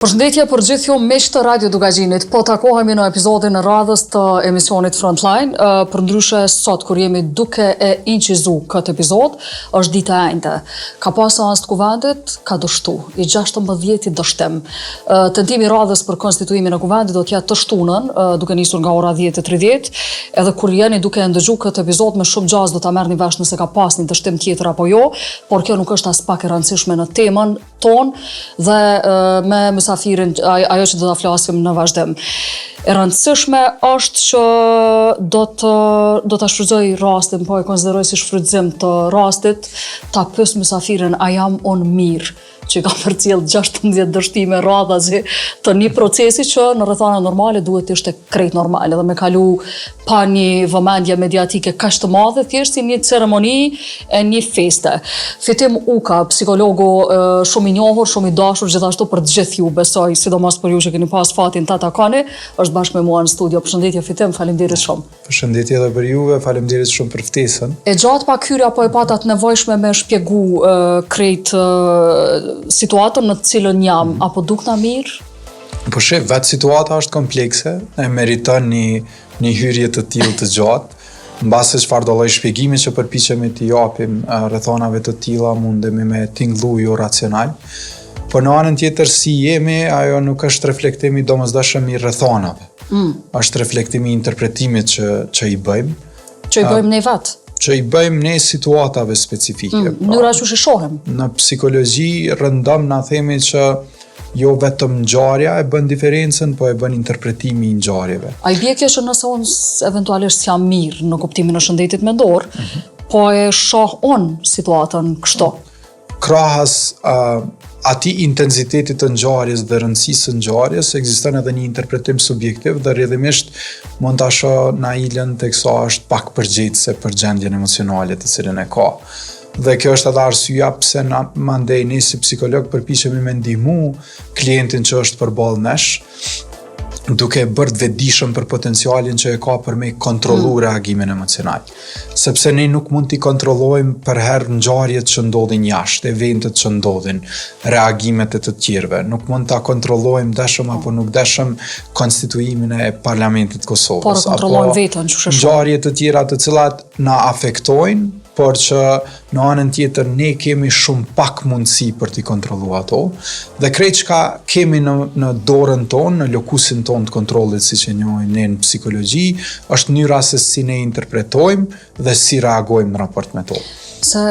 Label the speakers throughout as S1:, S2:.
S1: Përshëndetje për gjithë ju miq të Radio Dugagjinit. Po takohemi në episodin e radhës të emisionit Frontline. Përndryshe sot kur jemi duke e incizu këtë episod, është dita e njëjtë. Ka pas seancë të kuvendit, ka dështu. I 16 dështim. Tentimi i radhës për konstituimin e kuvendit do t'jetë të shtunën, duke nisur nga ora 10:30. Edhe kur jeni duke ndëgju këtë episod me shumë gjaz do ta merrni vesh nëse ka pas një dështim tjetër apo jo, por kjo nuk është as pak e rëndësishme në temën tonë dhe me mësafirin ajo që do ta flasim në vazhdim. E rëndësishme është që do ta shfrytëzoj rastin, po e konsideroj si shfrytëzim të rastit, ta pyes mësafirin a jam unë mirë, që ka përcjell 16 dështime radhazi të një procesi që në rrethana normale duhet të ishte krejt normale dhe me kalu pa një vëmendje mediatike kaq të madhe, thjesht si një ceremoni e një feste. Fitim Uka, psikologu shumë i njohur, shumë i dashur gjithashtu për të gjithë ju, besoj, sidomos për ju që keni pas fatin ta takoni, është bashkë me mua në studio. Përshëndetje Fitim, faleminderit shumë.
S2: Përshëndetje edhe për juve, faleminderit shumë për ftesën.
S1: E gjatë pak hyrja po e patat nevojshme me shpjegu krejt situatën në të cilën jam, apo dukna mirë?
S2: Po shef, vetë situata është komplekse, e meriton një hyrje të tillë të gjatë, mbase çfarë do lloj shpjegimi që përpiqemi të japim rrethonave të tilla mundemi me tingëllu jo racional. Po në anën tjetër si jemi, ajo nuk është reflektimi domosdoshëm i rrethonave. Është reflektimi i interpretimit që i bëjmë.
S1: Që i bëjmë ne vetë?
S2: Që i bëjmë ne situatave specifike.
S1: Mënyra që shohim.
S2: Në psikologji rëndom na themi që jo vetëm ngjarja e bën diferencën, po e bën interpretimi i ngjarjeve.
S1: A i bie kjo që nëse unë eventualisht jam mirë në kuptimin e shëndetit mendor, po e shoh unë situatën kështu?
S2: Krahas atij intensitetit të ngjarjes dhe rëndësisë së ngjarjes, ekziston edhe një interpretim subjektiv dhe rrjedhimisht mund ta shoh Nailën teksa është pak përgjegjëse për gjendjen emocionale të cilën e ka. Dhe kjo është edhe arsyeja pse mandej ne si psikolog përpiqemi me ndihmu klientin që është përballë nesh, duke bërë të vetëdijshëm për potencialin që e ka për me kontrollu reagimin emocional. Sepse ne nuk mund t'i kontrollojmë për herë ngjarjet që ndodhin jashtë, eventet që ndodhin, reagimet e të tjerëve. Nuk mund ta kontrollojmë dashëm apo nuk dashëm konstituimin e Parlamentit të Kosovës.
S1: Por kontrollojmë veten, çu shëshon.
S2: Ngjarje të tjera të cilat na afektojnë, por që në anën tjetër ne kemi shumë pak mundësi për t'i kontrollu ato, dhe krejt çka kemi në dorën tonë, në lokusin tonë të kontrollit, siç e njohim ne në psikologji, është mënyra se si ne interpretojmë dhe si reagojmë në raport me to.
S1: Se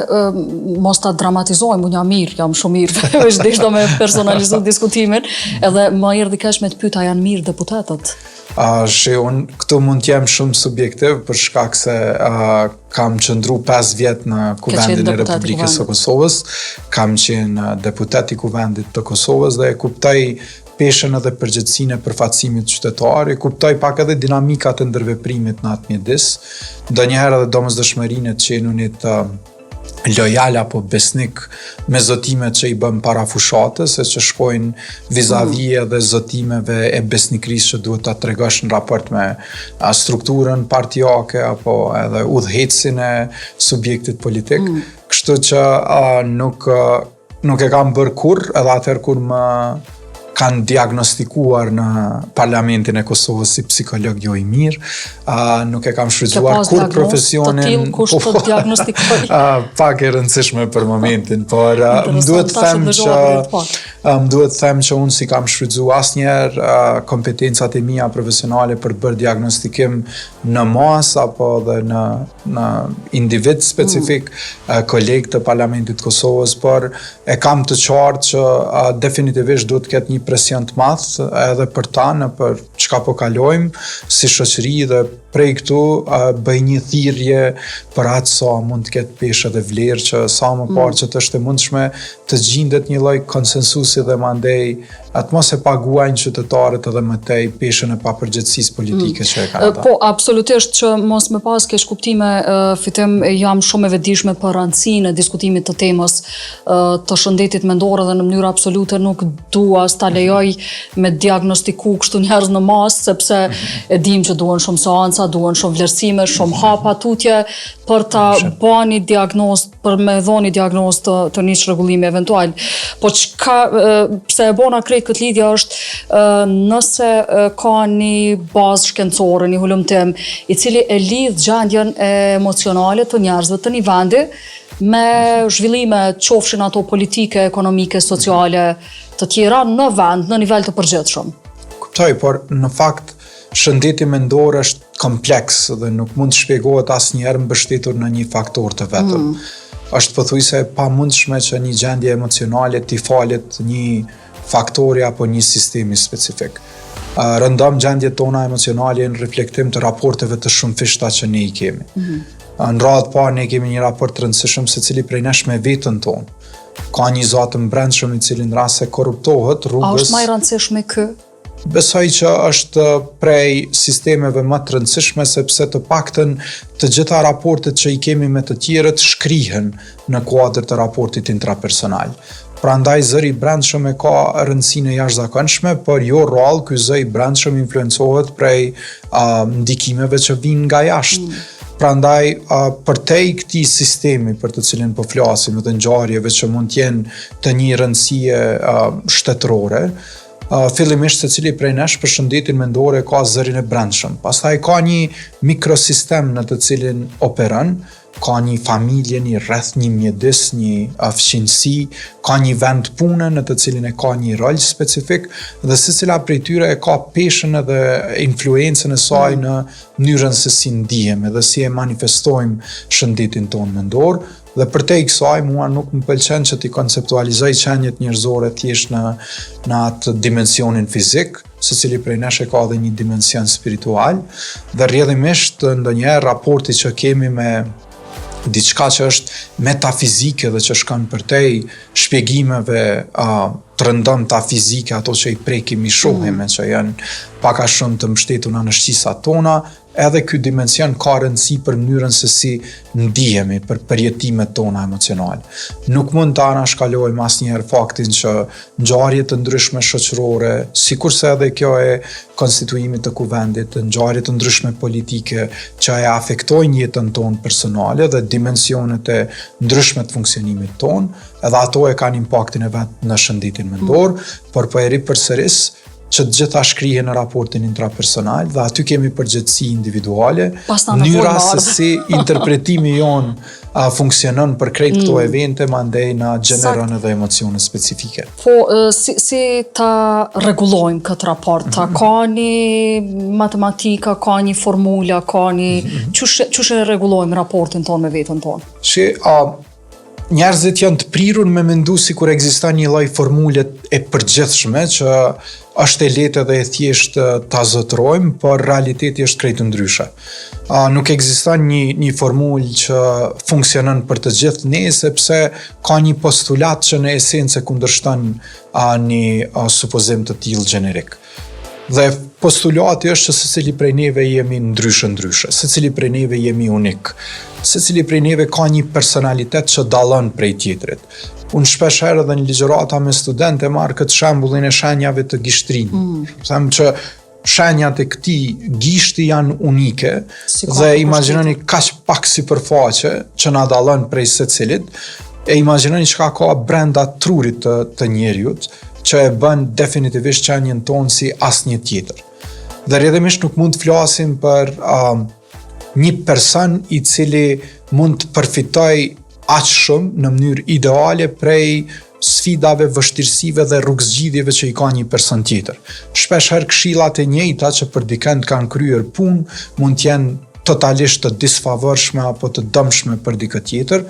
S1: mos ta dramatizojmë, unë jam mirë, jam shumë mirë, veç do me personalizu diskutimin, edhe më erdhi keq me të pyet a janë mirë deputetët.
S2: Unë këtu mund t'jem shumë subjektiv për shkak se kam qëndru 5 vjet në Kuvendin e Republikës së Kosovës, kam qenë deputet i Kuvendit të Kosovës dhe e kuptoj peshën edhe përgjegjësinë e përfaqësimit qytetar, e kuptoj pak edhe dinamikat e ndërveprimit në atë mjedis, ndonjëherë edhe domosdoshmërinë të qenunit lojal apo besnik me zotimet që i bëm para fushatës, e që shkojnë vis-a-vis edhe zotimeve e besnikrisë që duhet ta tregosh në raport me strukturën partijake apo edhe udhëhecin e subjektit politik. Kështu që nuk e kam bërë kurrë, edhe atëherë kur më kanë diagnostikuar në Parlamentin e Kosovës si psikolog jo i mirë, nuk e kam shfrytzuar kur profesionin, pak e rëndësishme për momentin, por më duhet të them që unë si kam shfrytzu asnjëherë kompetencat e mia profesionale për të bërë diagnostikim në masë apo dhe në individ specifik kolegë të Parlamentit të Kosovës, por e kam të qartë që definitivisht duhet të ketë një presion të madh edhe për ta në për çka po kalojmë si shoqëri dhe prej këtu bëj një thirrje për atë sa mund të ketë peshë dhe vlerë që sa më parë që të është e mundshme të gjendet një lloj konsensusi dhe mandej atë mos e paguajnë qytetarët edhe më tej peshën e papërgjegjësisë politike që e kanë ata.
S1: Po, absolutisht që mos me pas keq kuptime, Fitim, jam shumë e vetëdijshme për rëndësinë e diskutimit të temës të shëndetit mendor dhe në mënyrë absolute nuk dua ta lejoj me diagnostiku kështu njerëz në masë, sepse e dim që duhen shumë seanca, duhen shumë vlerësime, shumë hapa tutje për ta bëni diagnozë, për me dhoni diagnozë të një çrregullimi eventual. Po çka pse e bona krejt krejt këtë lidhje është nëse ka një bazë shkencore, një hulumtim, i cili e lidh gjendjen emocionale të njerëzve të një vendi me zhvillime qofshin ato politike, ekonomike, sociale të tjera në vend, në nivel të përgjithshëm.
S2: Kuptoj, por në fakt shëndeti mendor është kompleks dhe nuk mund të shpjegohet asnjëherë mbështetur në një faktor të vetëm. Është pothuajse pamundshme që një gjendje emocionale t'i falet një faktori apo një sistemi specifik. Rëndom gjendjet tona emocionale në reflektim të raporteve të shumëfishta që ne i kemi. Në radhë parë ne kemi një raport të rëndësishëm secili prej nesh me veten tonë. Ka një zot të brendshëm i cili në rast se korruptohet rrugës.
S1: A është më i rëndësishme ky?
S2: Besoj që është prej sistemeve më të rëndësishme sepse të paktën të gjitha raportet që i kemi me të tjerët shkrihen në kuadër të raportit intrapersonal. Prandaj zëri i brendshëm e ka rëndësinë e jashtëzakonshme, por jo rrallë ky zë i brendshëm influencohet prej ndikimeve që vijnë nga jashtë. Prandaj, përtej këtij sistemi për të cilin po flasim dhe ngjarjeve që mund të jenë të një rëndësie shtetërore, fillimisht secili prej nesh për shëndetin mendor ka zërin e brendshëm. Pastaj ka një mikrosistem në të cilin operon, ka një familje, një rreth, një mjedis, një fqinjësi, ka një vend pune në të cilin e ka një rol specifik dhe secila prej tyre e ka peshën edhe influencën e saj në mënyrën se si ndihemi dhe si e manifestojmë shëndetin tonë mendor. Dhe përtej kësaj mua nuk më pëlqen që t'i konceptualizoj qenjet njerëzore thjesht në atë dimensionin fizik, secili prej nesh e ka edhe një dimension spiritual, dhe rrjedhimisht ndonjëherë raporti që kemi me diçka që është metafizike dhe që shkon përtej shpjegimeve të rëndëmta fizike, ato që i prekim i shohim, që janë pak a shumë të mbështetura në shqisat tona, edhe ky dimension ka rëndësi për mënyrën se si ndihemi, për përjetimet tona emocionale. Nuk mund të anashkalojmë asnjëherë faktin që ngjarje të ndryshme shoqërore, sikurse edhe kjo e konstituimit të kuvendit, ngjarje të ndryshme politike që e afektojnë jetën tonë personale dhe dimensionet e ndryshme të funksionimit tonë, edhe ato e kanë impaktin e vet në shëndetin mendor, por po e ri përsëris që të gjitha shkrihen në raportin intrapersonal dhe aty kemi përgjegjësi individuale, mënyra se si interpretimi jon funksionon për krejt këto evente, mandej na gjeneron edhe emocione specifike.
S1: Po, si ta rregullojmë këtë raport? Ka një matematika, ka një formula, ka një... Qysh e rregullojmë raportin tonë me veten tonë?
S2: Njerëzit janë të prirur me mendu si kur ekziston një lloj formule e përgjithshme që është e lehtë dhe e thjeshtë ta zotërojmë, por realiteti është krejt ndryshe. Nuk ekziston një formulë që funksionon për të gjithë ne, sepse ka një postulat që në esencë kundërshton një supozim të tillë gjenerik. Dhe postulati është që secili prej neve jemi ndryshe, secili prej neve jemi unik, secili prej neve ka një personalitet që dallon prej tjetrit. Unë shpesh herë edhe në ligjërata me studentë marr këtë shembullin e shenjave të gishtrinit. Them që shenjat e këtij gishti janë unike dhe imagjinoni kaq pak sipërfaqe që na dallon prej secilit, e imagjinoni çka ka brenda trurit të njeriut që e bën definitivisht qenjen tonë si asnjë tjetër. Dhe rrjedhimisht nuk mund të flasim për një person i cili mund të përfitoj aq shumë në mënyrë ideale prej sfidave, vështirësive dhe rrugëzgjidhjeve që i ka një person tjetër. Shpesh herë këshillat e njëjta që për dikën kanë kryer punë mund të jenë totalisht të disfavorshme apo të dëmshme për dikë tjetër,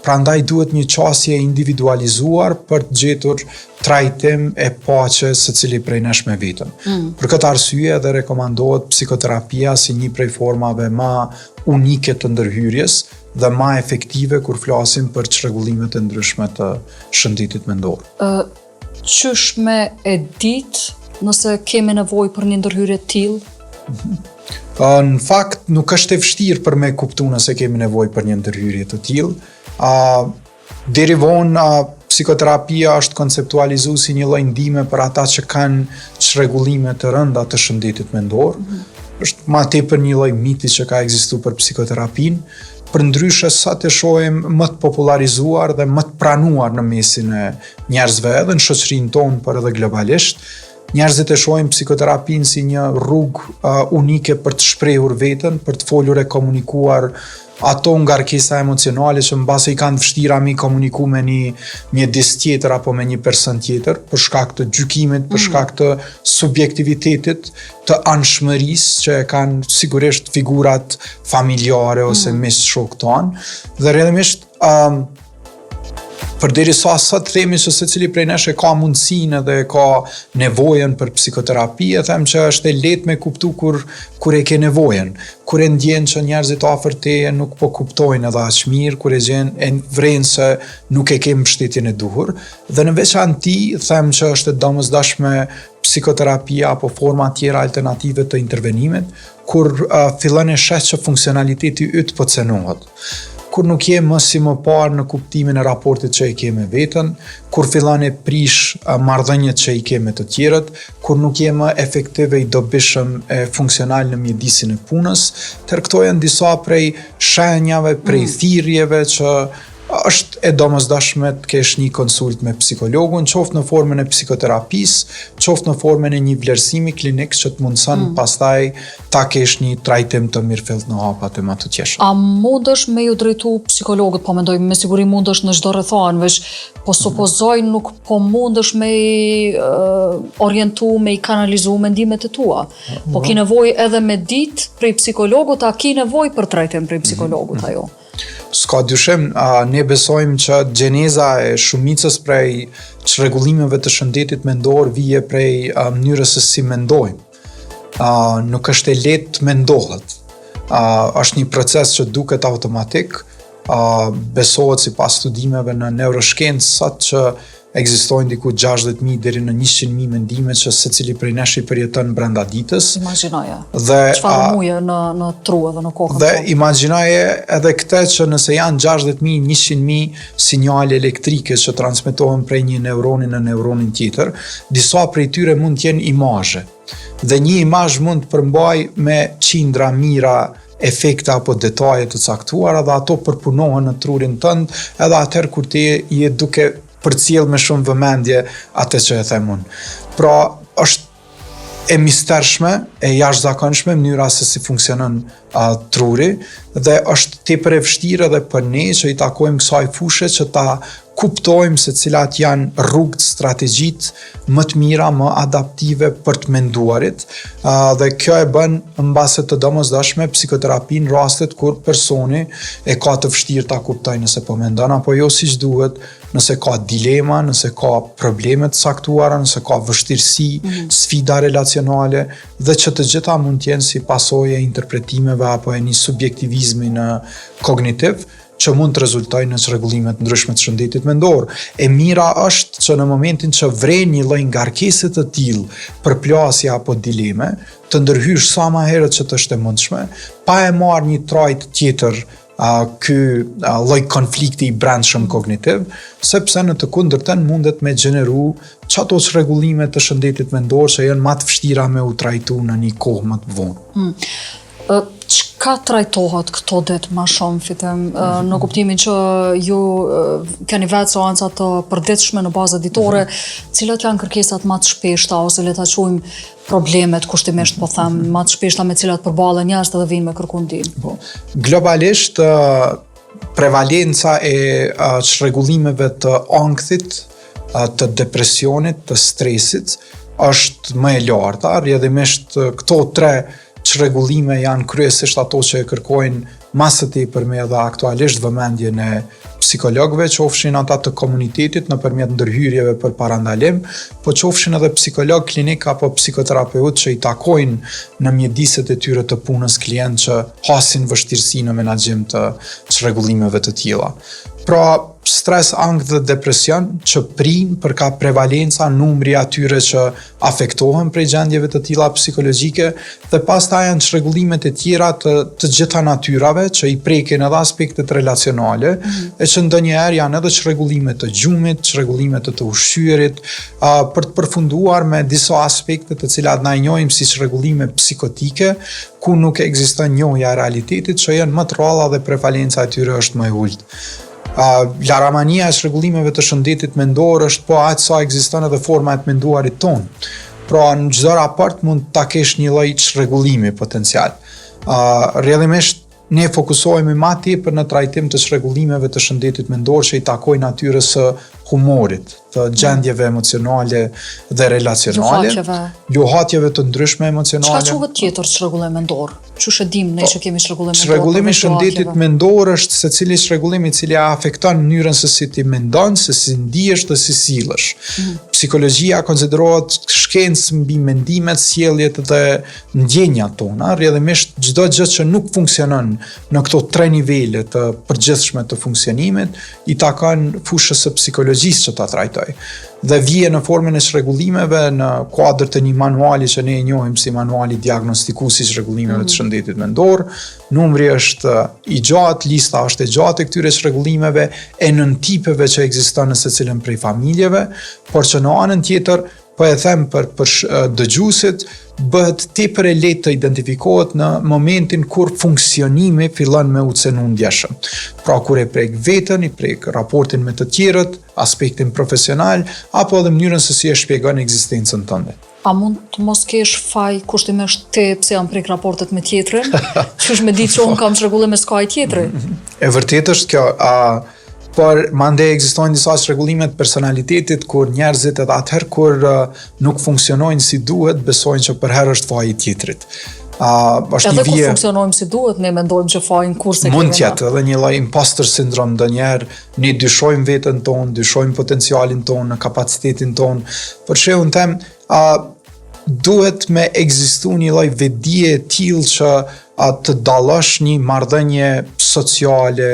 S2: prandaj duhet një qasje individualizuar për të gjetur trajtim e paqe secili prej nesh me veten. Për këtë arsye edhe rekomandohet psikoterapia si një prej formave më unike të ndërhyrjes dhe më efektive kur flasim për çrregullimet e ndryshme të shëndetit mendor.
S1: Qysh me e ditë nëse kemi nevojë për një ndërhyrje të tillë?
S2: Në fakt, nuk është e vështirë për me kuptu nëse kemi nevojë për një ndërhyrje të tillë. Deri vonë, psikoterapia është konceptualizuar si një lloj ndihme për ata që kanë çrregullime të rënda të shëndetit mendor. Është ma tepër një lloj miti që ka ekzistuar për psikoterapinë, përndryshe sa të shohim më të popularizuar dhe më të pranuar në mesin e njerëzve edhe në shoqërinë tonë, por edhe globalisht. Njerëzit e shohin psikoterapinë si një rrugë unike për të shprehur veten, për të folur e komunikuar ato ngarkesa emocionale që mbase i kanë vështira me komuniku me një mjedis tjetër apo me një person tjetër, për shkak të gjykimit, për shkak të subjektivitetit, të anshmërisë që e kanë sigurisht figurat familjare ose mes shokë tonë. Dhe rrjedhimisht përderisa sa të themi se secili prej nesh e ka mundësinë dhe ka nevojën për psikoterapi, e them që është e lehtë me kuptu kur e ke nevojën, kur e ndjen që njerëzit afër teje nuk po kuptojnë edhe aq mirë, kur e vrenë se nuk e ke mbështetjen e duhur, dhe në veçanti them që është e domosdoshme psikoterapia apo forma tjera alternative të intervenimit, kur fillon e sheh që funksionaliteti yt po cenohet. Kur nuk je më si më parë në kuptimin e raportit që i ke me veten, kur fillon e prish marrëdhëniet që i ke me të tjerët, kur nuk je më efektiv e i dobishëm e funksional në mjedisin e punës, tërë këto janë disa prej shenjave, prej thirrjeve që është e domosdoshme të kesh një konsult me psikologun, qoftë në formën e psikoterapisë, qoftë në formën e një vlerësimi klinik që të mundson pastaj ta kesh një trajtim të mirëfillt në hapat e më të qeshëm.
S1: A mundesh me ju drejtu psikologët, po mendoj me siguri mundesh në çdo rrethan, veç po supozoj nuk po mundesh me orientu, me i kanalizu mendimet e tua. Po ki nevojë edhe me ditë prej psikologut, a ki nevojë për trajtim prej psikologut ajo?
S2: S'ka dyshim, ne besojmë që gjeneza e shumicës prej çrregullimeve të shëndetit mendor vije prej mënyrës se si mendojmë. Nuk është e lehtë të mendohet. Është një proces që duket automatik, besohet sipas studimeve në neuroshkencë sot që ekzistojnë diku 60.000 deri në 100.000 mendime që secili prej nesh i përjeton brenda ditës.
S1: Imagjinoje.
S2: Dhe
S1: çfarë muje në tru edhe në kokën.
S2: Dhe imagjinoje edhe këtë që nëse janë 60.000, 100.000 sinjale elektrike që transmetohen prej një neuroni në neuronin tjetër, disa prej tyre mund të jenë imazhe. Dhe një imazh mund të përmbaj me qindra mira efekte apo detaje të caktuara dhe ato përpunohen në trurin tënd edhe atëherë kur ti je duke përcjell me shumë vëmendje atë që e them unë. Pra, është e mistershme, e jashtëzakonshme mënyra se si funksionon truri dhe është tepër e vështirë edhe për ne që i takojmë kësaj fushe që ta kuptojmë se cilat janë rrugët, strategjitë më të mira, më adaptive për të menduarit, dhe kjo e bën mbase të domosdoshme psikoterapinë në rastet kur personi e ka të vështirë ta kuptojë nëse po mendon apo jo siç duhet, nëse ka dilema, nëse ka probleme të caktuara, nëse ka vështirësi, sfida relacionale, dhe që të gjitha mund të jenë si pasojë e interpretimeve apo e një subjektivizmi në kognitiv, që mund të rezultojë në çrregullime të ndryshme të shëndetit mendor. E mira është që në momentin që vren një lloj ngarkese të tillë, përplasje apo dileme, të ndërhysh sa më herët që të është e mundshme, pa e marrë një trajt tjetër ky lloj konflikti i brendshëm kognitiv, sepse në të kundërtën mundet me gjeneru çato çrregullime të shëndetit mendor që janë më të vështira me u trajtu në një kohë më të vonë.
S1: Çka trajtohet këto ditë më shumë fitem, në kuptimin që ju keni vetë seanca të përditshme në bazë ditore, cilat janë kërkesat më të shpeshta ose le ta quajmë problemet kushtimisht po them më të shpeshta me cilat përballen njerëzit dhe vinë me kërku ndihmë?
S2: Globalisht prevalenca e çrregullimeve të ankthit, të depresionit, të stresit është më e larta, rrjedhimisht këto tre çrregullime janë kryesisht ato që e kërkojnë masë të tepërme dhe aktualisht vëmendjen e psikologëve, qofshin ata të komunitetit nëpërmjet ndërhyrjeve për parandalim, po qofshin edhe psikolog klinik apo psikoterapeut që i takojnë në mjediset e tyre të punës klient që hasin vështirësi në menaxhim të çrregullimeve të tilla. Pra, stres, angth dhe depresion që prinë për ka prevalenca numri atyre që afektohen prej gjendjeve të tilla psikologjike dhe pastaj janë çrregullimet e tjera të gjitha natyrave që i prekin edhe aspektet relacionale e që ndonjëherë janë edhe çrregullime të gjumit, çrregullime të ushqyerit, për të përfunduar me disa aspekte të cilat na i njohim si çrregullime psikotike, ku nuk ekziston njohja e realitetit, që janë më të rralla dhe prevalenca e tyre është më e ulët. Laramania e çrregullimeve të shëndetit mendor është po aq sa ekziston edhe forma e të menduarit ton. Pra në çdo raport mund ta kesh një lloj çrregullimi potencial. Rrjedhimisht ne fokusohemi më tepër në trajtim të çrregullimeve të shëndetit mendor që i takojnë natyrës së humorit, të gjendjeve emocionale dhe relacionale, luhatjeve të ndryshme emocionale.
S1: Çka quhet tjetër çrregullim mendor? Çush e dim ne që kemi çrregullim mendor?
S2: Çrregullimi i shëndetit mendor është secili çrregullim i cili afekton mënyrën se si ti mendon, se si ndihesh dhe si sillesh. Psikologjia konsiderohet shkencë mbi mendimet, sjelljet dhe ndjenjat tona. Rrjedhimisht çdo gjë që nuk funksionon në këto 3 nivele të përgjithshme të funksionimit i takon fushës së psikologjisë që ta trajtoj. Dhe vije në formën e çrregullimeve në kuadër të një manuali që ne e njohim si manuali diagnostikues i çrregullimeve të shëndetit mendor. Numri është i gjatë, lista është e gjatë e këtyre çrregullimeve e nën tipeve që ekziston në secilën prej familjeve, por që në anën tjetër po e them për dëgjuesit, bëhet tepër e lehtë të identifikohet në momentin kur funksionimi fillon me u cenu ndjeshëm. Pra kur e prek veten, i prek raportin me të tjerët, aspektin profesional, apo edhe mënyrën se si e shpjegon ekzistencën tënde.
S1: A mund të mos kesh faj kushtimisht ti pse jam prek raportet me tjetrin? Qysh me ditë që unë kam çrregullim me s'ka ai tjetri?
S2: E vërtetë është kjo, por mande ekzistojnë disa çrregullime të personalitetit kur njerëzit edhe atëherë kur nuk funksionojnë si duhet, besojnë që për herë është faji i tjetrit.
S1: Edhe kur funksionojmë si duhet, ne mendojmë që fajin kurse kemi.
S2: Mund tjetë edhe një lloj imposter syndrom ndonjëherë, ne dyshojmë veten tonë, dyshojmë potencialin tonë, kapacitetin tonë. Për shembull them, duhet me ekzistu një lloj vetdije e tillë që të dallosh një marrëdhënie sociale,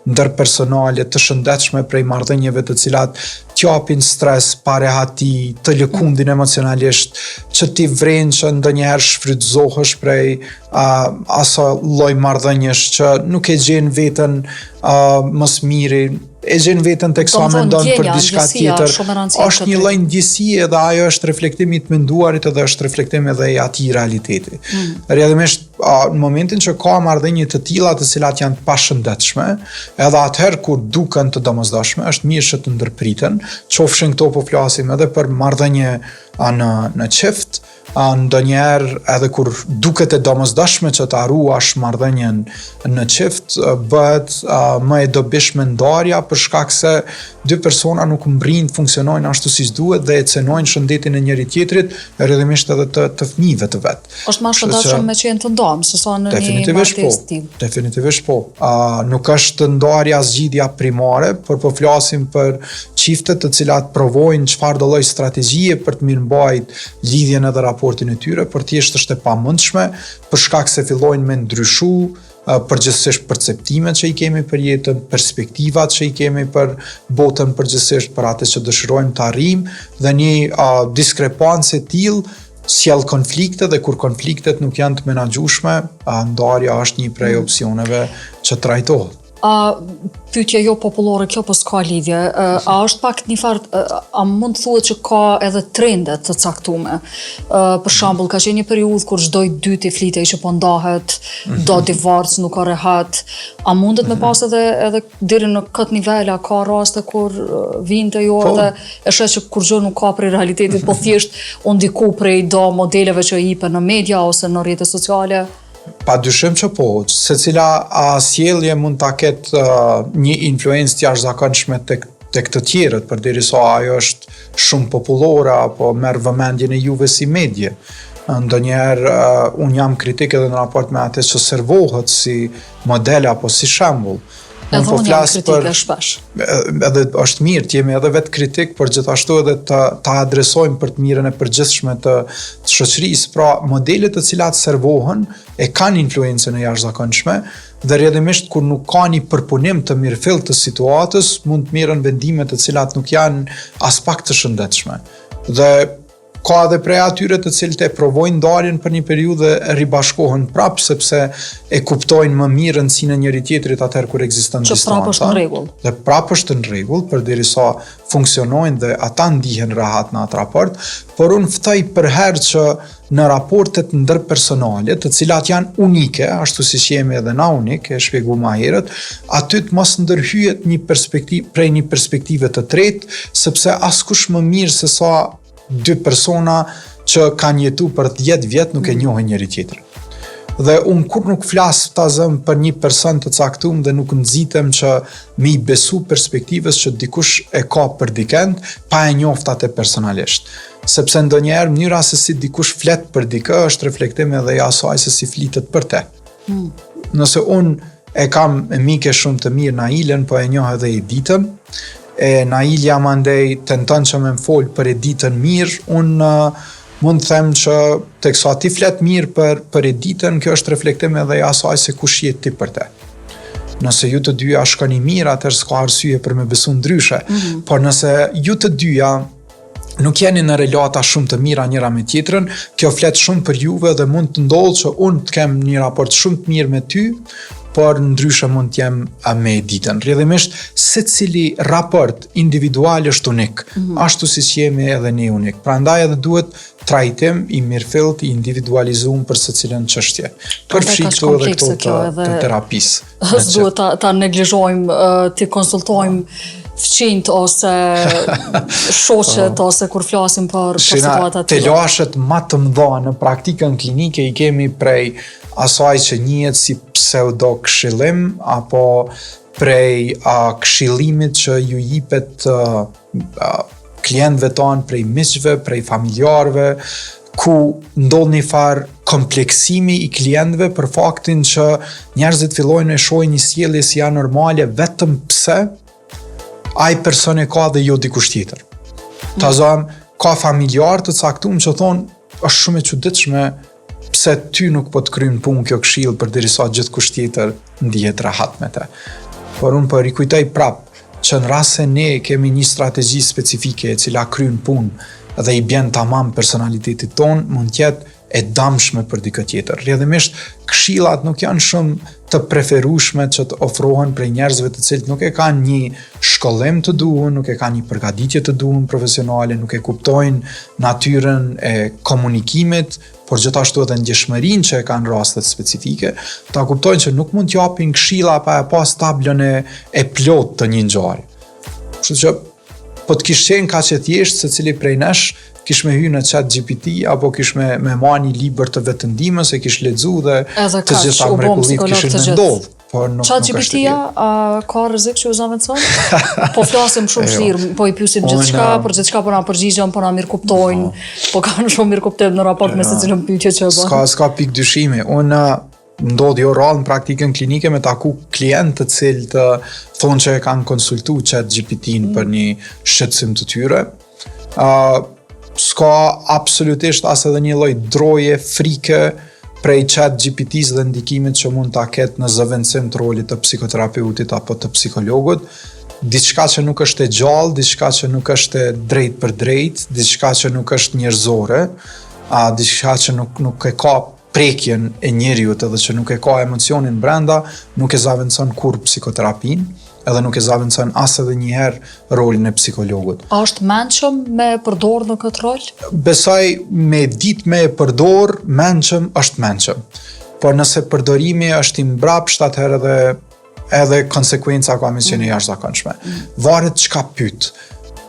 S2: ndërpersonale të shëndetshme prej marrëdhënieve të cilat t'japin stres, parehati, të lëkundin emocionalisht, që ti vren që ndonjëherë shfrytëzohesh prej asaj lloj marrëdhëniesh që nuk e gjen veten më së miri, e gjen veten tek sa mendon për diçka tjetër. Është një lloj ndjesie dhe ajo është reflektim i të menduarit edhe është reflektim edhe i atij realiteti. Rrjedhimisht në momentin që ka marrëdhënie të tilla të cilat janë të pashëndetshme, edhe atëherë kur duken të domosdoshme, është mirë që të ndërpriten, qofshin këto po flasim edhe për marrëdhënie në çift, ndonjëherë edhe kur duket e domosdoshme që të harruash marrëdhënien në çift, bëhet më e dobishme ndarja për shkak se dy persona nuk mbrin të funksionojnë ashtu siç duhet dhe e cenojnë shëndetin e njëri tjetrit, rrjedhimisht edhe të fëmijëve të vet.
S1: Është më shëndetshëm me qenë të ndarë, se sa në një martesë tim.
S2: Definitivisht po. Nuk është ndarja zgjidhja primare, por po flasim për çiftet të cilat provojnë çfarëdo lloj strategjie për të mirëmbajt lidhjen edhe raportin e tyre, por thjesht është e pamundshme për shkak se fillojnë me ndryshu përgjithsisht perceptimet që i kemi për jetën, perspektivat që i kemi për botën përgjithsisht, për atë që dëshirojmë të arrijmë, dhe një diskrepancë e tillë sjell konflikte dhe kur konfliktet nuk janë të menaxhueshme, ndarja është një prej opsioneve që trajtohet.
S1: Pyetja jo popullore, kjo po s'ka lidhje. A është pak një farë, a mund të thuhet që ka edhe trendet të caktume? Për shembull, ka qenë një periudhë kur çdo i dyti flitej që po ndahet, do divorc, nuk ka rehat. A mundet me pas edhe deri në këtë nivel, a ka raste kur vinë te ju edhe e shes që kur gjë nuk ka prej realitetit, po thjesht u ndiku prej do modeleve që hipen në media ose në rrjetet sociale?
S2: Padyshim që po, secila sjellje mund ta ketë një influencë të jashtëzakonshme tek të tjerët, përderisa ajo është shumë popullore apo merr vëmendjen e juve si medje. Ndonjëherë unë jam kritik edhe në raport me atë që servohet si model apo si shembull.
S1: Edhe unë jam kritike shpesh.
S2: Edhe është mirë të jemi edhe vetë kritik, por gjithashtu edhe ta adresojmë për të mirën e përgjithshme të shoqërisë. Pra, modelet të cilat servohen e kanë influencën e jashtëzakonshme dhe rrjedhimisht kur nuk ka një përpunim të mirëfillt të situatës, mund të merren vendime të cilat nuk janë as pak të shëndetshme. Dhe ka edhe prej atyre të cilët e provojnë ndarjen për një periudhë dhe ribashkohen prapë sepse e kuptojnë më mirë rëndësinë e njëri tjetrit atëherë kur ekziston distanca.
S1: Që prapë është në rregull.
S2: Dhe prapë është në rregull përderisa funksionojnë dhe ata ndihen rahat në atë raport, por unë ftoj për herë që në raportet ndërpersonale, të cilat janë unike, ashtu siç jemi edhe na unik, e shpjegova më herët, aty të mos ndërhyjet prej një perspektive të tretë, sepse askush më mirë se sa dy persona që kanë jetu për 10 vjet nuk e njohin njëri tjetrin. Dhe unë kur nuk flas tazëm për një person të caktuar dhe nuk nxitem që me i besu perspektivës që dikush e ka për dikend pa e njoft atë personalisht. Sepse ndonjëherë mënyra se si dikush flet për dikë është reflektim edhe i asaj se si flitet për te. Nëse unë e kam mike shumë të mirë Nailën, po e njoh edhe Editën, e Nailja mandej tenton që me më folë për Editën mirë, unë mund të them që teksa ti flet mirë për Editën, kjo është reflektim edhe i asaj se kush je ti për te. Nëse ju të dyja shkoni mirë, atëherë s'ka arsye për me besu ndryshe. Por nëse ju të dyja nuk jeni në relata shumë të mira njëra me tjetrën, kjo flet shumë për juve dhe mund të ndodhë që unë të kem një raport shumë të mirë me ty, por ndryshe mund të jem me Editën. Rrjedhimisht secili raport individual është unik, ashtu siç jemi edhe ne unik. Prandaj edhe duhet trajtim i mirëfillt, i individualizuar për secilën çështje. Përfshi këto edhe këto të terapisë.
S1: S'duhet ta neglizhojmë, të konsultojmë fëqinjt ose shoqet ose kur flasim për situata të
S2: tilla. Te lashet më të mëdha në praktikën klinike i kemi prej asaj që njihet si pseudo këshillim apo prej këshillimit që ju jipet klientëve tanë prej miqve, prej familjarëve, ku ndodh një farë kompleksimi i klientëve për faktin që njerëzit fillojnë e shohin një sjellje si anormale vetëm pse ai person e ka dhe jo dikush tjetër. Tazam, ka familjar të caktuar që thonë është shumë e çuditshme pse ty nuk po të kryen punë kjo këshill përderisa gjithkush tjetër ndihet rahat me te. Por unë po rikujtoj prapë që në rast se ne kemi një strategji specifike e cila kryen punë dhe i bjen tamam personalitetit ton, mund të jetë e damshme për dikë tjetër. Rrjedhimisht këshillat nuk janë shumë të preferueshme që të ofrohen prej njerëzve të cilët nuk e kanë një shkollim të duhur, nuk e kanë një përgatitje të duhur profesionale, nuk e kuptojnë natyrën e komunikimit, por gjithashtu edhe ndjeshmërinë që e kanë rastet specifike, ta kuptojnë që nuk mund t'japin këshilla pa e pas tablën e plot të një ngjarje. Kështu që po të kish qenë kaq e thjeshtë secili prej nesh kish me hyrë në ChatGPT apo kish me marrë një libër të vetëndimës e kish lexu dhe të gjitha mrekullit kishin me ndodhë.
S1: ChatGPT-ja ka rrezik që uzon vetëm? Po flasim shumë vështirë, po i pyesim gjithçka, për gjithçka po na përgjigjen, po na mirë kuptojnë, po kanë shumë mirë kuptim në raport me secilën pyetje që e bën.
S2: S'ka pikë dyshimi. Unë ndodhi rrallë në praktikën klinike me taku klientë të cilët thonë që e kanë konsultuar ChatGPT-n për një shqetësim të tyre. S'ka absolutisht as edhe një lloj droje, frike prej ChatGPT-s dhe ndikimit që mund ta ketë në zëvendësim të rolit të psikoterapeutit apo të psikologut. Diçka që nuk është e gjallë, diçka që nuk është e drejt për drejt, diçka që nuk është njerëzore, diçka që nuk e ka prekjen e njeriut edhe që nuk e ka emocionin brenda, nuk e zavendëson kur psikoterapinë, edhe nuk e zavendëson as edhe njëherë rolin e psikologut.
S1: A është mençëm me përdor në këtë rol?
S2: Besoj me ditë me e përdor, mençëm është mençëm. Por nëse përdorimi është i mbrapsht, atëherë edhe konsekuenca ka qenë e jashtëzakonshme. Varet çka pyet.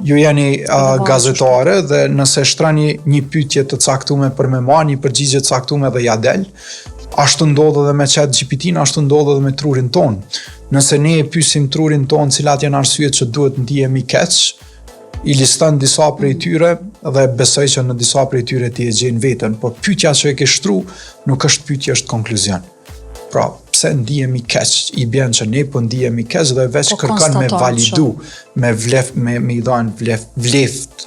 S2: Ju jeni gazetare dhe nëse shtrani një pyetje të caktuar për me marrë një përgjigje të caktuar dhe ja del, ashtu ndodh edhe me ChatGPT-n, ashtu ndodh edhe me trurin ton. Nëse ne e pyesim trurin ton cilat janë arsyet që duhet ndihemi keq, i liston disa prej tyre dhe besoj që në disa prej tyre ti e gjen veten, por pyetja që e ke shtru nuk është pyetje, është konkluzion. Pra, pse ndihemi keq, i bjen që ne po ndihemi keq dhe veç kërkon me validu, me i dhanë vleft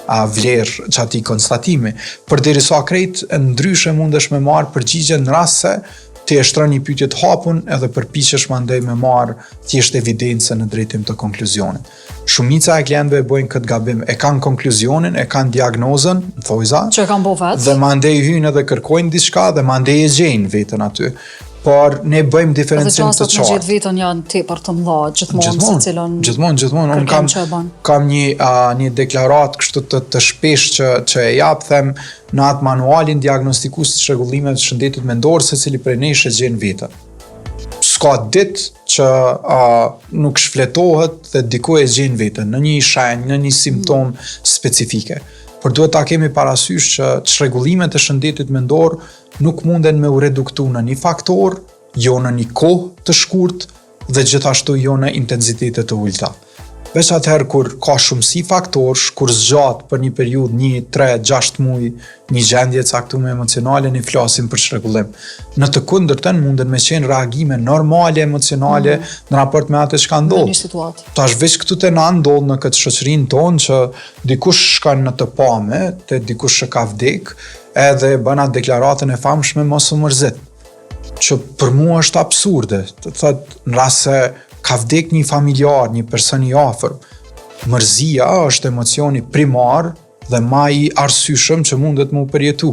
S2: vlerë që ati konstatimi. Për deri sa krejt ndryshe mundesh me marrë përgjigje në rast se ti e shtron një pyetje të hapun edhe përpiqesh mandej me marrë thjesht evidencë në drejtim të konkluzionit. Shumica e klientëve bojnë këtë gabim, e kanë konkluzionin, e kanë diagnozën, thojza,
S1: që kanë bo vetë,
S2: dhe mandej hyjnë edhe kërkojnë diçka dhe mandej e gjejnë veten aty. Por ne bëjmë diferencim të qartë.
S1: Edhe qasat në gjithë vetën janë tepër të mëdha, gjithmonë se cilën
S2: Gjithmonë. Unë kam një deklarat kështu të shpesh që e jap, them në atë manualin diagnostikues të çrregullimeve të shëndetit mendor secili prej nesh e gjen veten. S'ka ditë që nuk shfletohet dhe dikoj e gjen veten në një shenjë, në një simptom specifike. Por duhet ta kemi parasysh që çrregullimet e shëndetit mendor nuk munden me u reduktu në një faktor, jo në një kohë të shkurt dhe gjithashtu jo në intensitete të ulta. Veç atëherë kur ka shumësi faktorësh, kur zgjat për një periudhë 1, 3, 6 muaj një gjendje caktuar emocionale, ne flasim për çrregullim. Në të kundërtën munden me qenë reagime normale emocionale në raport me atë që ka ndodhur. Tash veç këtu te na ndodh në këtë shoqërinë tonë që dikush shkon në të pame, te dikush që ka vdek, edhe bën atë deklaratën e famshme mos u mërzit. Që për mua është absurde. Të thotë në rast se ka vdek një familjar, një person i afër, mërzia është emocioni primar dhe më i arsyeshëm që mundet me u përjetu.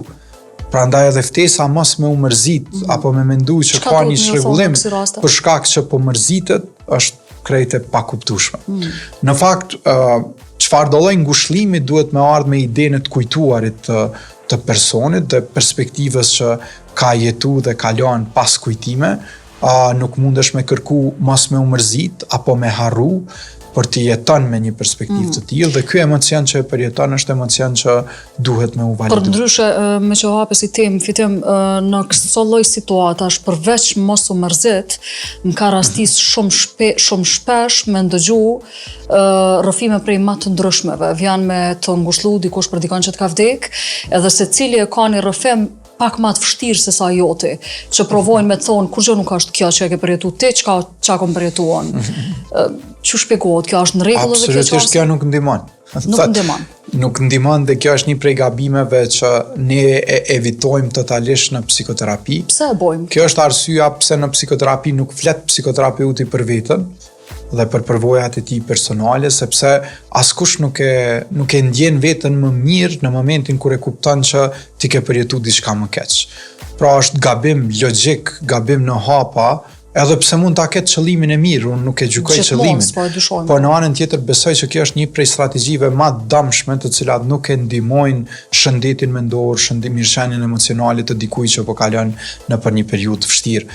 S2: Prandaj edhe ftesa mos me u mërzit apo me mendu që ka një çrregullim për shkak që po mërzitet është krejt e pakuptueshme. Në fakt, çfarë do lloj ngushëllimi duhet me ardhë me idenë të kujtuarit të personit dhe perspektivës që ka jetu dhe ka lënë pas kujtime, nuk mundesh me kërku mos me u mërzit apo me harru për të jeton me një perspektivë të tillë dhe ky emocion që e përjeton është emocion që duhet me u validu.
S1: Për ndryshe, me që hape si temë, fitim në këso lloj situatash, përveç mos u mërzit, më ka rastis shumë shpesh me ndëgju rrëfime prej më të ndryshmeve. Vjan me të ngushëllu dikush për dikon që të ka vdek, edhe secili e ka një rrëfim pak më të vështirë se sa joti, që provojnë me thonë, kur gjë nuk është kjo që e ke përjetu ti, çka kom përjetuar. Që shpjegohet, kjo është në rregull edhe kjo çfarë?
S2: Absolutisht kjo nuk ndihmon. Nuk ndihmon dhe kjo është një prej gabimeve që ne e evitojmë totalisht në psikoterapi.
S1: Pse e bojmë?
S2: Kjo është arsyeja pse në psikoterapi nuk flet psikoterapeuti për veten dhe për përvojat e tij personale, sepse askush nuk e ndjen veten më mirë në momentin kur e kupton që ti ke përjetuar diçka më keq. Pra është gabim logjik, gabim në hapa, edhe pse mund ta ketë qëllimin e mirë, unë nuk e gjykoj qëllimin. Po në anën tjetër besoj që kjo është një prej strategjive më të dëmshme të cilat nuk e ndihmojnë shëndetin mendor, mirëqenien emocionale të dikujt që po kalon nëpër një periudhë të vështirë.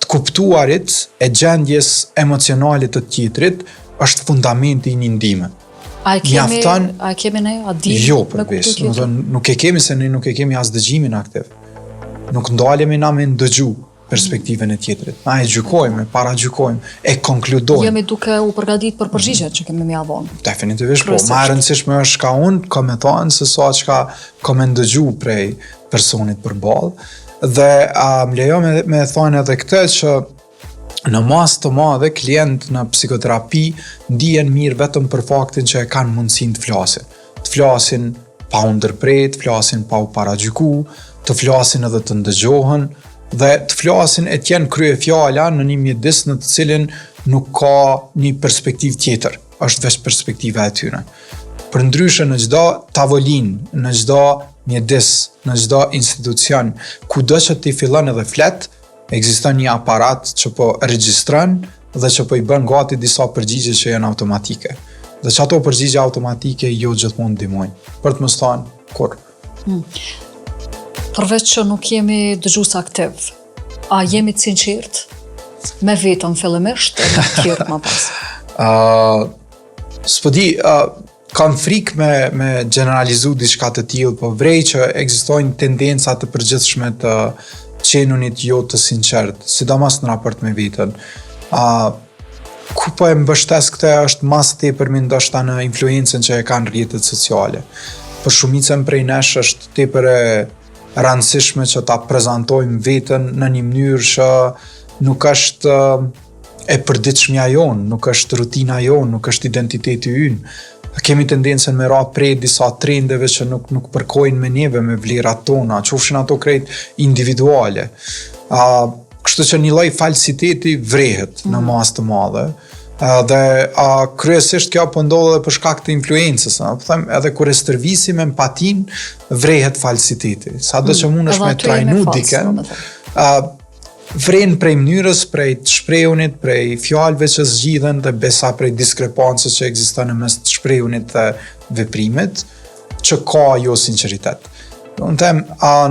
S2: Të kuptuarit e gjendjes emocionale të tjetrit është fundamenti i një ndihme.
S1: A e kemi ne, a di?
S2: Jo, përbes. Nuk e kemi se ne nuk e kemi as dëgjimin aktiv. Nuk ndalemi na me ndëgju perspektiven e tjetrit. Na e gjykojmë, paragjykojmë, e konkludojmë.
S1: Jemi duke u përgatitur për përgjigjet që kemi më avon.
S2: Definitivisht po. Më e rëndësishme është ka unë kam e thonë se sa çka kam ndëgju prej personit përballë. Dhe më lejo me thonë edhe këtë që në masë të madhe klient në psikoterapi ndihen mirë vetëm për faktin që e kanë mundësinë të flasin. Të flasin pa u ndërpret, të flasin pa u paragjyku, të flasin edhe të ndëgjohen dhe të flasin e t'jenë kryefjala në një mjedis në të cilin nuk ka një perspektivë tjetër, është veç perspektiva e tyre. Për ndryshe në çdo tavolinë, në çdo mjedis, në çdo institucion, kudo që ti fillon edhe flet, ekziston një aparat që po regjistron dhe që po i bën gati disa përgjigje që janë automatike. Dhe që ato përgjigje automatike jo gjithmonë ndihmojnë. Për të mos thënë kur.
S1: Përveç që nuk jemi dëgjues aktiv, a jemi të sinqert me vetën fillimisht e me tjerë më pas?
S2: S'po di, kam frikë me generalizu diçka të tillë, po vrej që ekzistojnë tendenca të përgjithshme të qenunit jo të sinqert, sidomos në raport me veten. Ku po e mbështes këtë është mas tepër ndoshta në influencën që e kanë rrjetet sociale. Për shumicën prej nesh është tepër e rëndësishme që ta prezantojmë veten në një mënyrë që nuk është e përditshmja jonë, nuk është rutina jonë, nuk është identiteti ynë. Kemi tendencën me ra prej disa trendeve që nuk përkojnë me neve, me vlerat tona, qofshin ato krejt individuale. Kështu që një lloj falsiteti vrehet në masë të madhe. Dhe kryesisht kjo po ndodh edhe për shkak të influencës, them edhe kur e stërvisim empatin, vrehet falsiteti. Sado që mundesh me trajnu diken, vren prej mënyrës, prej të shprehunit, prej fjalëve që zgjidhen dhe besa prej diskrepancës që ekziston në mes të shprehunit dhe veprimit, që ka jo sinqeritet. Unë them,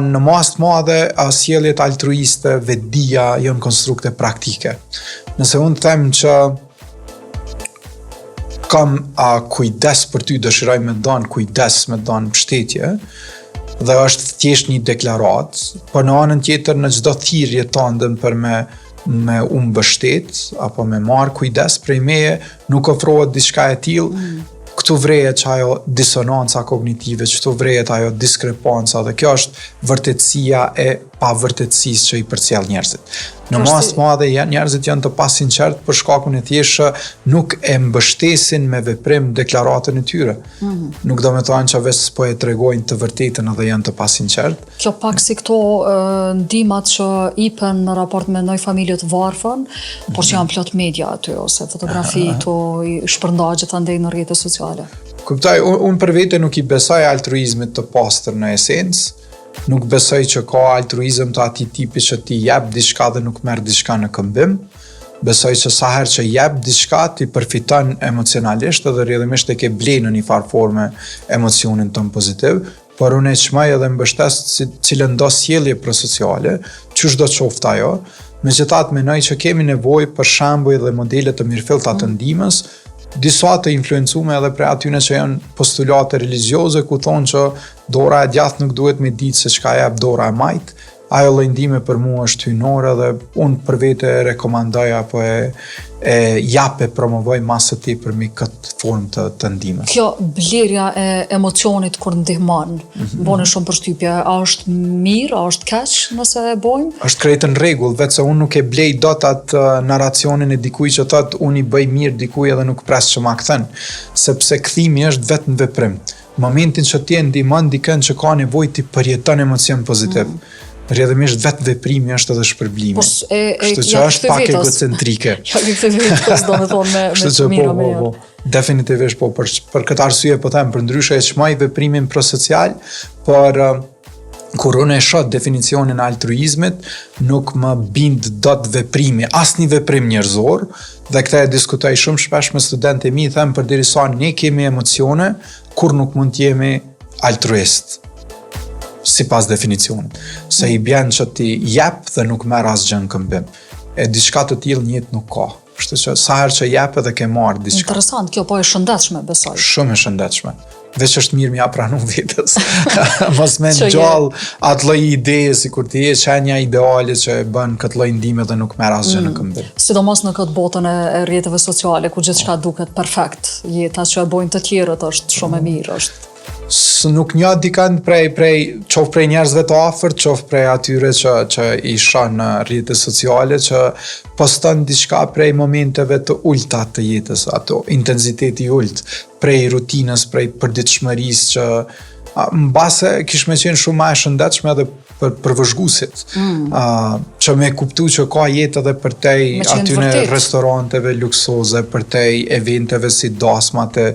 S2: në masë të madhe, sjelljet altruiste, vetdia janë konstrukte praktike. Nëse unë them që kam kujdes për ty, dëshiroj me don kujdes, me don mbështetje, dhe është thjesht një deklarat, por në anën tjetër në çdo thirrje tënde për me u mbështet apo me marr kujdes prej meje, nuk ofrohet diçka e tillë. Këtu vrehet ajo disonanca kognitive, këtu vrehet ajo diskrepanca dhe kjo është vërtetësia e pavërtetësisë që i përcjell njerëzit. Në masë të madhe njerëzit janë të pasinqert për shkakun e thjeshtë nuk e mbështesin me veprim deklaratën e tyre. Nuk do me thonë që vetë po e tregojnë të vërtetën edhe janë të pasinqert.
S1: Kjo pak si këto ndihmat që ipen në raport me ndonjë familje të varfër, por që janë plot media aty ose fotografi to i shpërndajë gjithandej në rrjetet sociale.
S2: Kuptoj, unë për vete nuk i besoj altruizmit të pastër në esencë. Nuk besoj që ka altruizëm të atij tipi që ti jep diçka dhe nuk merr diçka në këmbim. Besoj që sa herë që jep diçka ti përfiton emocionalisht dhe rrjedhimisht e ke blen në një farë forme emocionin tën pozitiv, por unë e çmaj edhe mbështes cilën do sjellje prosociale, çush do qoftë ajo. Megjithatë mendoj që kemi nevojë për shembuj dhe modele të mirëfillta të ndihmës, disa të influencume edhe prej atyne që janë postulate religjioze ku thonë që dora e djathtë nuk duhet me ditë se çka jep dora e majt. Ajo lloj ndihme për mua është hyjnore dhe unë për vete e rekomandoj apo e promovoj masë të tepër me këtë formë të ndihmës.
S1: Kjo blerja e emocionit kur ndihmon, bën shumë përshtypje, a është mirë, a është keq nëse e bojmë?
S2: Është krejt në rregull, vetë se unë nuk e blej dot atë narracionin e dikujt që thotë unë i bëj mirë dikujt edhe nuk pres që ma kthen, sepse kthimi është vetëm veprim. Momentin që ti e ndihmon dikën që ka nevojë ti përjeton emocion pozitiv. Rrjedhimisht vetë veprimi është edhe shpërblimi. Kështu që është pak egocentrike.
S1: Ja këtë vetës do me thonë me mira me jo.
S2: Definitivisht po, për këtë arsye po them, për ndryshe e çmaj veprimin prosocial, por kur unë e shoh definicionin e altruizmit, nuk më bind dot veprimi, asnjë veprim njerëzor, dhe këtë e diskutoj shumë shpesh me studentët e mi, them përderisa ne kemi emocione, kur nuk mund të jemi altruist. Si pas definicionit, se i bjen që ti jep dhe nuk merr asgjë në këmbim. E diçka të tillë në jetë nuk ka. Kështu që sa herë që jep edhe ke marr diçka.
S1: Interesant, kjo po e shëndetshme besoj.
S2: Shumë e shëndetshme. Veç është mirë mja pranu vetës. Mos me ngjall atë lloj ideje sikur ti je qenja ideale që e bën këtë lloj ndihme dhe nuk merr asgjë në këmbim.
S1: Sidomos në këtë botën e rrjeteve sociale ku gjithçka duket perfekt. Jeta që e bojnë të tjerët është shumë e mirë, është.
S2: Nuk njoh dikant qof prej njerëzve të afërt, qof prej atyre që i shoh në rrjetet sociale që poston diçka prej momenteve të ulta të jetës, ato intensiteti i ulët, prej rutinës, prej përditshmërisë që mbase kish me qenë shumë më e shëndetshme edhe për vëzhguesit. Që me kuptu që ka jetë edhe për te aty në restoranteve luksoze, për te eventeve si dasmat e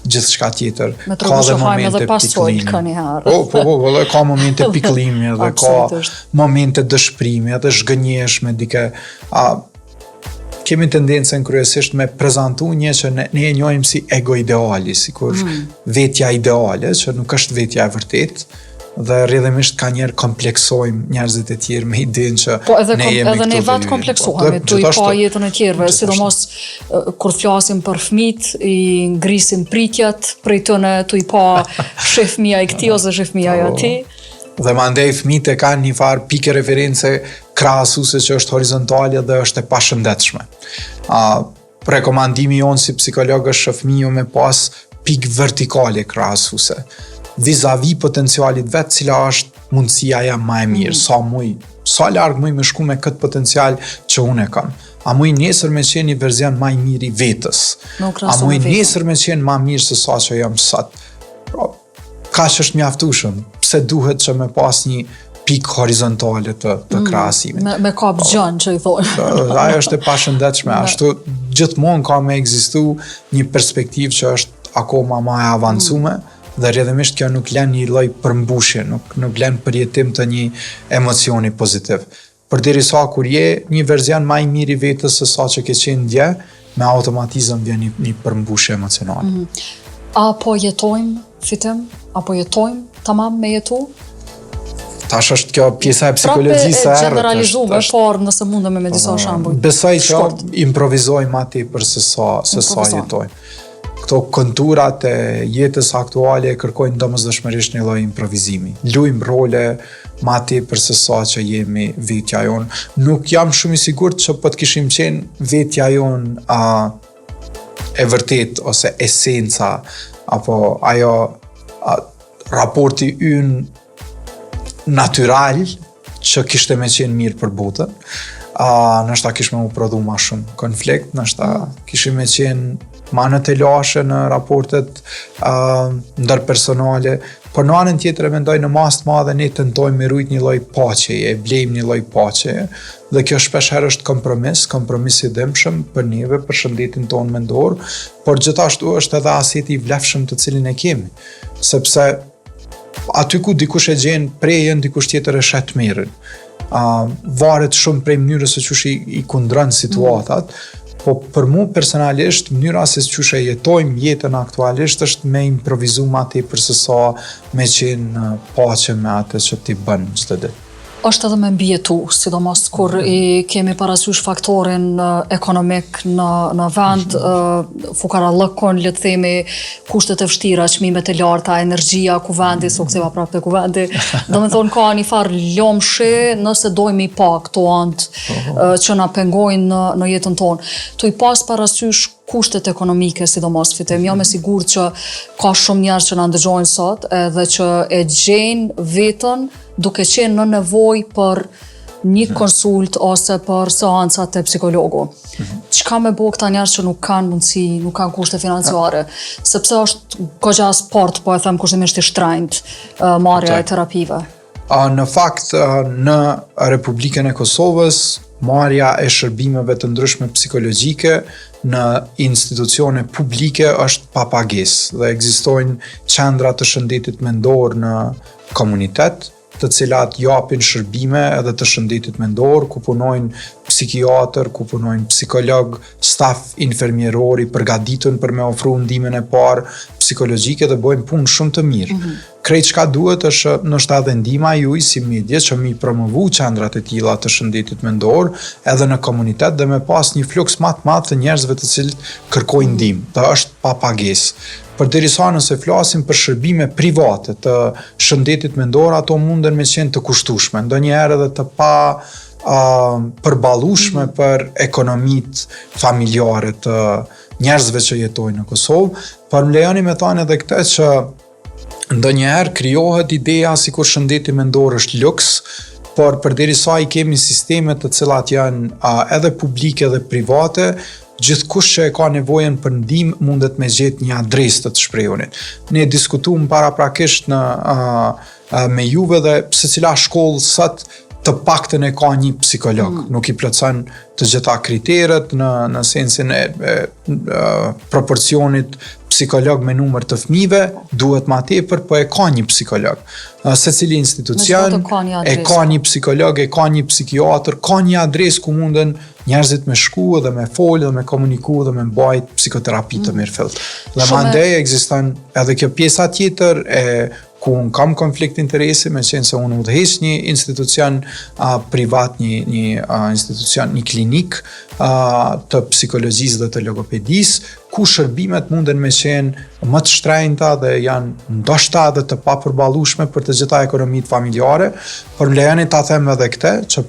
S2: gjithçka tjetër.
S1: Me të rëgu që hajme edhe pasojt ka njëherë.
S2: Po, ka momente piklimi edhe ka momente dëshprimi edhe zhgënjesh me dike. Kemi tendencën kryesisht me prezantu një që ne e njohim si ego ideali, sikur vetja ideale, që nuk është vetja e vërtet, dhe rrjedhimisht ka njerë kompleksojmë njerëzit e tjerë me idenë që ne jemi këto.
S1: Edhe ne vetë kompleksohemi, tu i pa jetën e tjerëve, sidomos kur flasim për fëmijët, i ngrisim pritjet, prej tëne tu i pa shef fëmija i këtij ose shef fëmija i atij.
S2: Dhe mandej fëmijët e kanë një farë pikë reference krahasuese që është horizontale dhe është e pashëndetshme. Rekomandimi jonë si psikolog është që fëmiju me pas pikë vertikale krahasuese vis-a-vis potencialit vetë, cila është mundësia jam ma e mirë, sa larg muj me shku me këtë potencial që unë e kam. A muj nesër me qenë një verzion ma i mirë i vetës. A muj nesër me qenë ma mirë se sa që jam sot. Ka që është mjaftueshëm, pse duhet që me pas një pikë horizontale të krahasimit.
S1: Me kap gjën që i thonë.
S2: Ajo është e pashëndetshme, ashtu gjithmonë ka me ekzistu një perspektivë që është akoma ma e avancume, dhe rrjedhimisht kjo nuk lën një lloj përmbushje, nuk lën përjetim të një emocioni pozitiv. Përderisa kur je një verzion më i mirë i vetes se sa që ke qenë dje, me automatizëm vjen një përmbushje emocionale.
S1: Apo jetojmë fitim? Apo jetojmë tamam me jetu?
S2: Tash është kjo pjesa e psikologjisë
S1: e generalizuar, por nëse mundem me disa shembuj.
S2: Besoj që improvizojmë ma tepër se sa jetojmë. Këto konturat e jetës aktuale kërkojnë domosdoshmërisht një lloj improvizimi. Luajmë role ma tepër se sa që jemi vetja jonë. Nuk jam shumë i sigurt që po të kishim qenë vetja jonë e vërtet ose esenca apo ajo raporti ynë natyral që kishte me qenë mirë për botën. Nështë ta kishme u prodhu ma shumë konflikt, nështë ta kishim me qenë ma në të lashe në raportet ndërpersonale, por në anën tjetër e mendoj në mas të madhe ne tentojmë me rujt një lloj paqeje, e blejmë një lloj paqeje, dhe kjo shpesh herë është kompromis i dëmshëm për neve, për shëndetin tonë mendor, por gjithashtu është edhe aseti i vlefshëm të cilin e kemi, sepse aty ku dikush e gjen prejen, dikush tjetër e shet merrin. Varet shumë prej mënyrës se qysh i kundron situatat, po për mu personalisht mënyra se qysh e jetojmë jetën aktualisht është me improvizu ma tepër se sa me qenë paqe me atë që ti bën çdo ditë.
S1: Është edhe me mbijetu, sidomos kur i kemi parasysh faktorin ekonomik në vend, fukarallëkon, le të themi, kushtet e vështira, çmimet e larta, energjia kuvendi, u ktheva prapë te kuvendi. Domethënë ka një farë lomshi nëse dojmë i pa këto anë që na pengojnë në jetën tonë. Tu i pas parasysh kushtet ekonomike, sidomos fitim, jam e sigurt që ka shumë njerëz që na ndëgjojnë sot edhe që e gjejnë vetën duke qenë në nevojë për një konsult ose për seancat e psikologu. Çka me bo këta njerëz që nuk kanë mundësi, nuk kanë kushte financiare, sepse është goxha sport, po e them kushtimisht i shtrenjtë marrja e terapive.
S2: Në fakt, në Republikën e Kosovës, marrja e shërbimeve të ndryshme psikologjike në institucione publike është pa pagesë dhe ekzistojnë qendra të shëndetit mendor në komunitet, të cilat japin shërbime edhe të shëndetit mendor, ku punojnë psikiatër, ku punojnë psikolog, staf infermieror i përgatitur për me ofru ndihmën e parë psikologjike dhe bëjnë punë shumë të mirë. Krejt çka duhet është nështë edhe ndihma juaj si media që mi promovu qendrat e tilla të shëndetit mendor edhe në komunitet dhe me pas një fluks më të madh të njerëzve të cilët kërkojnë ndihmë. Dhe është pa pagesë. Përderisa nëse flasim për shërbime private të shëndetit mendor, ato munden me qenë të kushtueshme, ndonjëherë edhe të pa përballueshme për ekonomitë familjare të njerëzve që jetojnë në Kosovë, por më lejoni me thënë edhe këtë që ndonjëherë krijohet ideja sikur shëndeti mendor është luks, por përderisa i kemi sisteme të cilat janë edhe publike dhe private, gjithkush që e ka nevojën për ndihmë mundet me gjetë një adresë të shprehunit. Ne diskutuam paraprakisht me juve dhe secila shkollë sot të paktën e ka një psikolog. Nuk i plotson të gjitha kriteret në sensin e proporcionit psikolog me numër të fëmijëve, duhet ma tepër, po e ka një psikolog. Secili institucion e ka një psikolog, e ka një psikiatër, ka një adresë ku munden njerëzit me shku dhe me folë dhe me komuniku dhe me mbajt psikoterapi të mirëfillt. Dhe mandej ekziston edhe kjo pjesa tjetër ku unë kam konflikt interesi, me qenë se unë udhëheq një institucion privat, një institucion, një klinik të psikologjisë dhe të logopedisë, ku shërbimet munden me qenë më të shtrenjta dhe janë ndoshta edhe të papërballueshme për të gjitha ekonomitë familjare, por më lejoni ta them edhe këtë, që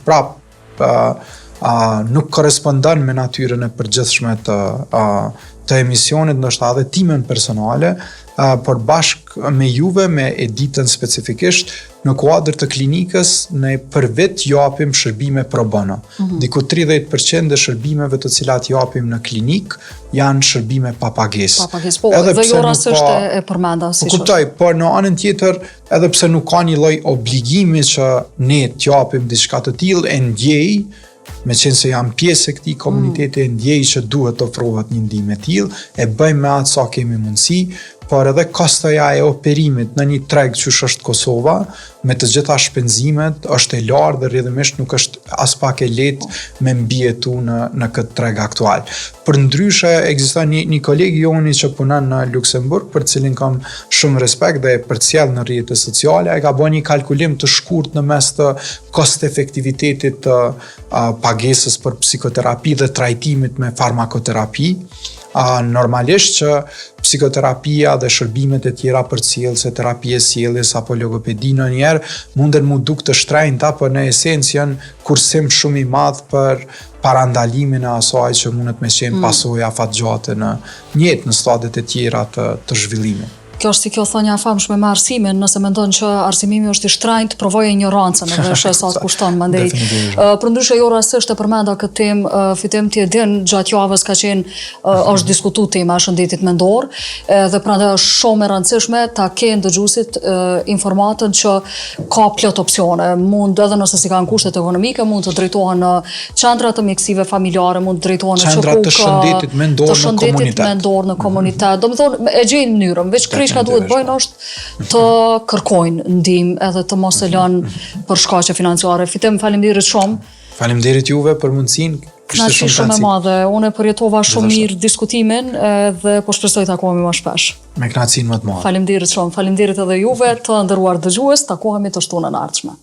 S2: nuk korespondon me natyrën e përgjithshme të emisionit, ndoshta edhe timen personale, por bashkë me juve, me Editën specifikisht, në kuadër të klinikës, ne për vit japim shërbime pro bono. Diku 30% e shërbimeve të cilat japim në klinik janë shërbime pa pagesë.
S1: Pa pagesë, po, dhe jo rastisht e përmenda si
S2: që. Kuptoj, por në anën tjetër, edhe pse nuk ka një lloj obligimi që ne t'japim diçka të tillë, e ndjej, me qenë se jam pjesë e këtij komuniteti, e ndjej që duhet të ofrohet një ndihmë e tillë, e bëjmë me atë sa kemi mundësi, por edhe kostoja e operimit në një treg qysh është Kosova, me të gjitha shpenzimet, është e lartë dhe rrjedhimisht nuk është as pak e lehtë me mbijetu në këtë treg aktual. Përndryshe, ekziston një koleg joni që punon në Luksemburg, për cilin kam shumë respekt dhe e përcjell në rrjetet sociale, e ka bërë një kalkulim të shkurt në mes të kost efektivitetit të pagesës për psikoterapi dhe trajtimit me farmakoterapi. Normalisht që psikoterapia dhe shërbimet e tjera për cilëse, terapie sjelljes apo logopedi ndonjëherë munden mu duk të shtrenjta, por në esencë janë kursim shumë i madh për parandalimin e asaj që mundet me qenë pasojë afatgjate në jetë në stadiet e tjera të zhvillimit.
S1: Kjo është si kjo thonja e famshme me arsimin, nëse mendon që arsimimi është i shtrenjtë, provoj ignorancën edhe sheh sa të kushton mandej. Përndryshe jo rastisht e përmenda këtë temë, Fitim ti e din, gjatë javës ka qenë është diskutuar tema e shëndetit mendor, dhe prandaj është shumë e rëndësishme ta kenë dëgjuesit informatën që ka plot opsione. Mund edhe nëse si kanë kushtet ekonomike, mund të drejtohen në qendra të mjekësive familjare, mund të drejtohen në
S2: qendra të shëndetit mendor në komunitet.
S1: Domethënë e gjejnë mënyrën, veç ka duhet bëjnë është të kërkojnë ndihmë edhe të mos e lënë për shkaqe financiare. Fitim, faleminderit shumë.
S2: Faleminderit juve për mundësinë.
S1: Kënaqësi shumë e madhe. Unë përjetova shumë mirë diskutimin dhe po shpresoj të takohemi më shpesh.
S2: Me kënaqësinë më të madhe.
S1: Faleminderit shumë. Faleminderit edhe juve të nderuar dëgjues. Takohemi të shtunën e ardhshme.